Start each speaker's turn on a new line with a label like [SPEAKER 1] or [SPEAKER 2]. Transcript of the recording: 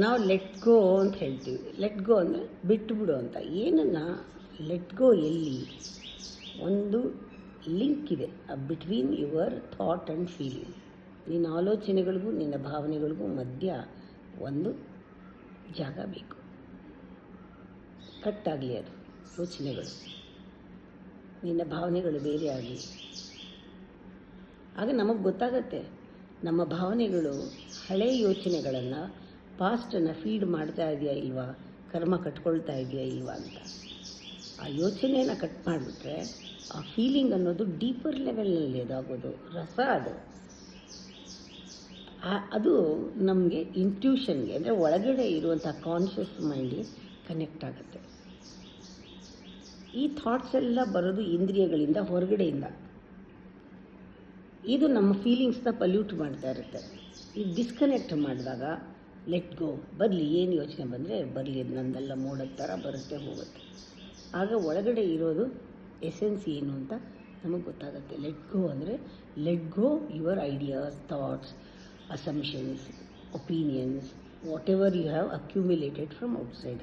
[SPEAKER 1] ನಾವು let go ಅಂತ ಹೇಳ್ತೀವಿ. ಲೆಟ್ ಗೋ ಅಂದರೆ ಬಿಟ್ಟುಬಿಡು ಅಂತ. ಏನನ್ನು ಲೆಟ್ ಗೋ ಎಲ್ಲಿ ಒಂದು ಲಿಂಕ್ ಇದೆ between your thought and feeling. ನಿನ್ನ ಆಲೋಚನೆಗಳಿಗೂ ನಿನ್ನ ಭಾವನೆಗಳಿಗೂ ಮಧ್ಯ ಒಂದು ಜಾಗ ಬೇಕು. ಕಟ್ಟಾಗಲಿ ಅದು ಯೋಚನೆಗಳು, ನಿನ್ನ ಭಾವನೆಗಳು ಬೇರೆ ಆಗಲಿ. ಆಗ ನಮಗೆ ಗೊತ್ತಾಗತ್ತೆ ನಮ್ಮ ಭಾವನೆಗಳು ಹಳೆಯ ಯೋಚನೆಗಳನ್ನು, ಪಾಸ್ಟನ್ನು ಫೀಡ್ ಮಾಡ್ತಾ ಇದೆಯಾ ಇಲ್ವಾ, ಕರ್ಮ ಕಟ್ಕೊಳ್ತಾ ಇದೆಯಾ ಇಲ್ವಾ ಅಂತ. ಆ ಯೋಚನೆಯನ್ನು ಕಟ್ ಮಾಡಿಬಿಟ್ರೆ ಆ ಫೀಲಿಂಗ್ ಅನ್ನೋದು ಡೀಪರ್ ಲೆವೆಲ್ನಲ್ಲಿ ಅದಾಗೋದು, ರಸ ಅದು. ಅದು ನಮಗೆ ಇಂಟ್ಯೂಷನ್ಗೆ ಅಂದರೆ ಒಳಗಡೆ ಇರುವಂಥ ಕಾನ್ಷಿಯಸ್ ಮೈಂಡ್ಗೆ ಕನೆಕ್ಟ್ ಆಗುತ್ತೆ. ಈ ಥಾಟ್ಸ್ ಎಲ್ಲ ಬರೋದು ಇಂದ್ರಿಯಗಳಿಂದ, ಹೊರಗಡೆಯಿಂದ. ಇದು ನಮ್ಮ ಫೀಲಿಂಗ್ಸ್ನ ಪಲ್ಯೂಟ್ ಮಾಡ್ತಾ ಇರುತ್ತೆ. ಈ ಡಿಸ್ಕನೆಕ್ಟ್ ಮಾಡಿದಾಗ ಲೆಟ್ ಗೋ, ಬರಲಿ, ಏನು ಯೋಚನೆ ಬಂದರೆ ಬರಲಿ, ಅದು ನಂದೆಲ್ಲ ಮೋಡದ ಥರ ಬರುತ್ತೆ ಹೋಗುತ್ತೆ. ಆಗ ಒಳಗಡೆ ಇರೋದು ಎಸೆನ್ಸ್ ಏನು ಅಂತ ನಮಗೆ ಗೊತ್ತಾಗುತ್ತೆ. ಲೆಟ್ ಗೋ ಅಂದರೆ let go your ideas, thoughts, assumptions, opinions, whatever you have accumulated from outside.